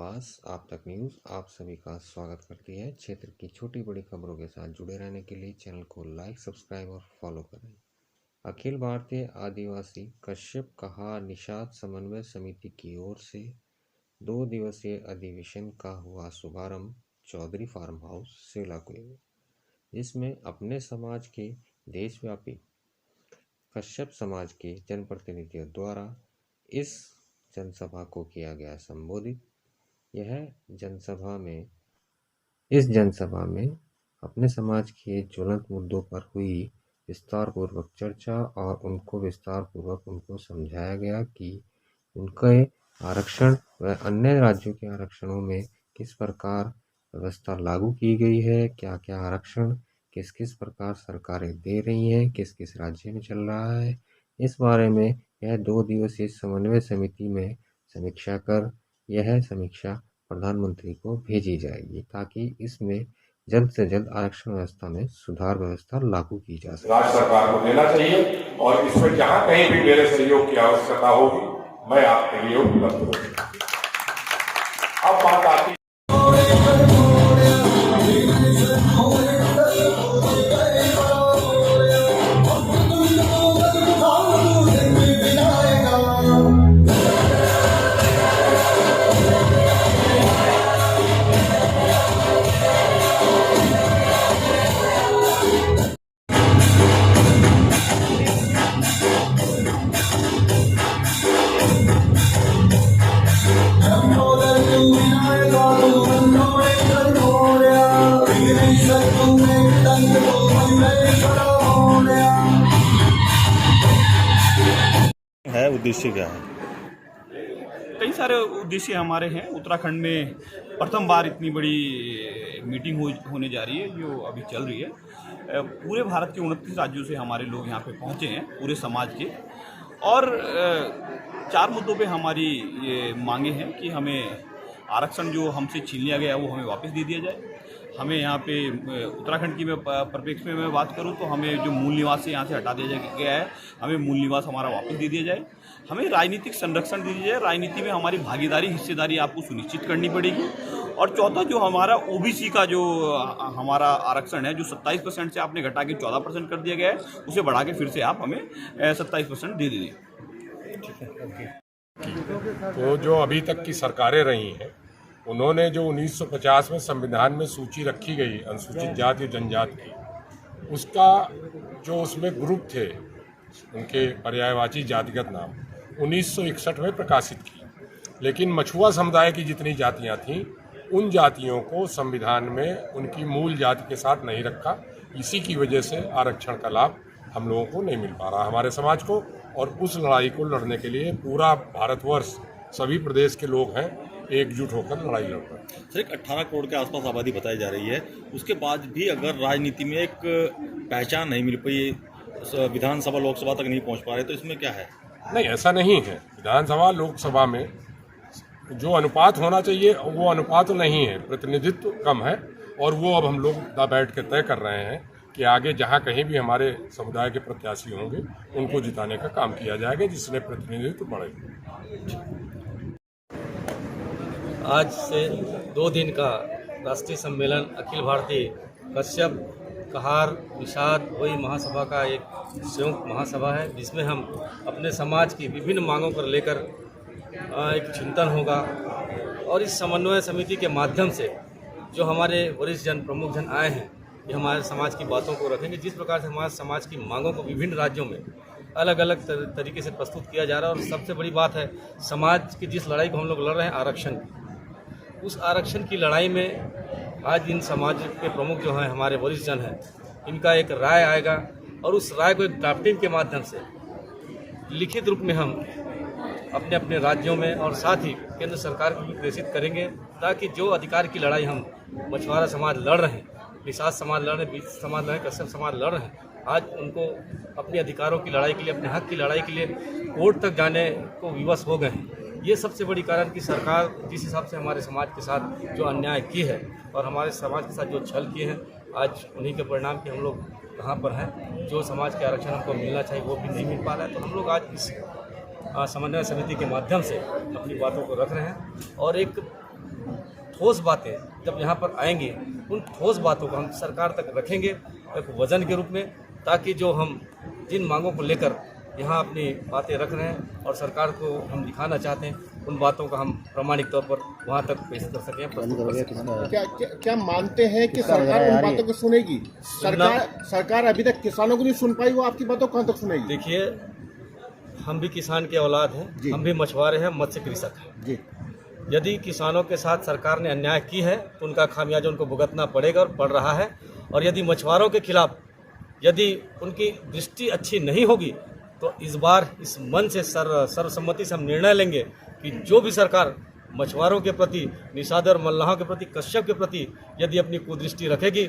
विकास आप तक न्यूज़ आप सभी का स्वागत करती है। क्षेत्र की छोटी बड़ी खबरों के साथ जुड़े रहने के लिए चैनल को लाइक, सब्सक्राइब और फॉलो करें। अखिल भारतीय आदिवासी कश्यप कहार निषाद समन्वय समिति की ओर से 2 दिवसीय अधिवेशन का हुआ शुभारंभ चौधरी फार्म हाउस सेलाकुई में, जिसमें अपने समाज के देशव्यापी कश्यप समाज के जनप्रतिनिधियों द्वारा इस जनसभा को किया गया संबोधित। इस जनसभा में अपने समाज के ज्वलंत मुद्दों पर हुई विस्तारपूर्वक चर्चा और उनको समझाया गया कि उनके आरक्षण व अन्य राज्यों के आरक्षणों में किस प्रकार व्यवस्था लागू की गई है, क्या क्या आरक्षण किस किस प्रकार सरकारें दे रही हैं, किस किस राज्य में चल रहा है। इस बारे में यह 2 दिवसीय समन्वय समिति में समीक्षा कर यह समीक्षा प्रधानमंत्री को भेजी जाएगी ताकि इसमें जल्द से जल्द आरक्षण व्यवस्था में सुधार व्यवस्था लागू की जा सके। राज्य सरकार को देना चाहिए और इसमें जहां कहीं भी मेरे सहयोग की आवश्यकता होगी मैं आपके लिए उपलब्ध रहूंगा। अब बात आती है उद्देश्य क्या है? कई सारे उद्देश्य हमारे हैं। उत्तराखंड में प्रथम बार इतनी बड़ी मीटिंग होने जा रही है जो अभी चल रही है। पूरे भारत के 29 राज्यों से हमारे लोग यहाँ पे पहुँचे हैं, पूरे समाज के। और 4 मुद्दों पे हमारी ये मांगे हैं कि हमें आरक्षण जो हमसे छीन लिया गया है वो हमें वापस दे दिया जाए। हमें यहाँ पे उत्तराखंड की परिप्रेक्ष्य में मैं बात करूँ तो हमें जो मूल निवास से यहाँ से हटा दिया गया है, हमें मूल निवास हमारा वापस दे दिया जाए। हमें राजनीतिक संरक्षण दे दिया जाए। राजनीति में हमारी भागीदारी, हिस्सेदारी आपको सुनिश्चित करनी पड़ेगी। और चौथा, जो हमारा ओबीसी का जो हमारा आरक्षण है, जो 27% से आपने घटा के 14% कर दिया गया है, उसे बढ़ा के फिर से आप हमें 27% दे दीजिए। तो जो अभी तक की सरकारें रही हैं उन्होंने जो 1950 में संविधान में सूची रखी गई अनुसूचित जाति और जनजाति की, उसका जो उसमें ग्रुप थे उनके पर्यायवाची जातिगत नाम 1961 में प्रकाशित की। लेकिन मछुआ समुदाय की जितनी जातियां थीं उन जातियों को संविधान में उनकी मूल जाति के साथ नहीं रखा। इसी की वजह से आरक्षण का लाभ हम लोगों को नहीं मिल पा रहा, हमारे समाज को। और उस लड़ाई को लड़ने के लिए पूरा भारतवर्ष, सभी प्रदेश के लोग हैं, एकजुट होकर लड़ाई लड़ रहे हैं। सर, 18 करोड़ के आसपास आबादी बताई जा रही है, उसके बाद भी अगर राजनीति में एक पहचान नहीं मिल पाई, विधानसभा लोकसभा तक नहीं पहुंच पा रहे, तो इसमें क्या है? नहीं, ऐसा नहीं है। विधानसभा लोकसभा में जो अनुपात होना चाहिए वो अनुपात नहीं है, प्रतिनिधित्व कम है। और वो अब हम लोग बैठ के तय कर रहे हैं कि आगे जहाँ कहीं भी हमारे समुदाय के प्रत्याशी होंगे उनको जिताने का काम किया जाएगा, जिससे प्रतिनिधित्व बढ़ेगा। आज से 2 दिन का राष्ट्रीय सम्मेलन अखिल भारतीय कश्यप कहार निषाद भोई महासभा का एक संयुक्त महासभा है, जिसमें हम अपने समाज की विभिन्न मांगों को लेकर एक चिंतन होगा। और इस समन्वय समिति के माध्यम से जो हमारे वरिष्ठ प्रमुख जन आए हैं, ये हमारे समाज की बातों को रखेंगे। जिस प्रकार से हमारे समाज की मांगों को विभिन्न राज्यों में अलग अलग तरीके से प्रस्तुत किया जा रहा है। और सबसे बड़ी बात है, समाज की जिस लड़ाई को हम लोग लड़ रहे हैं आरक्षण की, उस आरक्षण की लड़ाई में आज इन समाज के प्रमुख जो हैं, हमारे वरिष्ठ जन हैं, इनका एक राय आएगा। और उस राय को एक ड्राफ्टिंग के माध्यम से लिखित रूप में हम अपने अपने राज्यों में और साथ ही केंद्र सरकार को भी प्रेषित करेंगे, ताकि जो अधिकार की लड़ाई हम मछुआरा समाज लड़ रहे हैं, निषाद समाज लड़ रहे हैं, बीच समाज लड़ रहे हैं, कश्यप समाज लड़ रहे हैं, आज उनको अपने अधिकारों की लड़ाई के लिए, अपने हक की लड़ाई के लिए कोर्ट तक जाने को विवश हो गए हैं। ये सबसे बड़ी कारण कि सरकार जिस हिसाब से हमारे समाज के साथ जो अन्याय की है और हमारे समाज के साथ जो छल किए हैं, आज उन्हीं के परिणाम कि हम लोग कहाँ पर हैं। जो समाज के आरक्षण हमको मिलना चाहिए वो भी नहीं मिल पा रहा है। तो हम लोग आज इस समन्वय समिति के माध्यम से अपनी बातों को रख रहे हैं और एक ठोस बातें जब यहाँ पर आएंगी, उन ठोस बातों को हम सरकार तक रखेंगे एक वजन के रूप में, ताकि जो हम जिन मांगों को लेकर यहाँ अपनी बातें रख रहे हैं और सरकार को हम दिखाना चाहते हैं, उन बातों का हम प्रामाणिक तौर पर वहाँ तक पेश कर सकें, प्रस्तुत कर सकें। क्या मानते हैं कि सरकार उन बातों को सुनेगी? सरकार अभी तक किसानों को नहीं सुन पाई, वो आपकी बातों को कहाँ तक सुनेगी? देखिए, हम भी किसान के औलाद हैं, हम भी मछुआरे हैं, मत्स्य कृषक हैं जी। यदि किसानों के साथ सरकार ने अन्याय की है तो उनका खामियाजा उनको भुगतना पड़ेगा और पड़ रहा है। और यदि मछुआरों के खिलाफ यदि उनकी दृष्टि अच्छी नहीं होगी तो इस बार इस मन से सर्वसम्मति से हम निर्णय लेंगे कि जो भी सरकार मछुआरों के प्रति, निषाद और मल्लाहों के प्रति, कश्यप के प्रति यदि अपनी कुदृष्टि रखेगी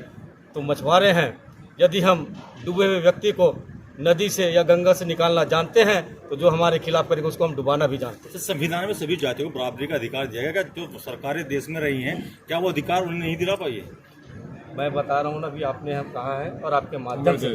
तो मछुआरे हैं। यदि हम डूबे हुए व्यक्ति को नदी से या गंगा से निकालना जानते हैं तो जो हमारे खिलाफ करेगा उसको हम डुबाना भी जानते हैं। संविधान में सभी जातियों को बराबरी का अधिकार दिया गया, जो सरकारें देश में रही हैं क्या वो अधिकार उन्हें नहीं दिला पाई है? मैं बता रहा हूँ ना, अभी आपने हम कहा है और आपके माध्यम से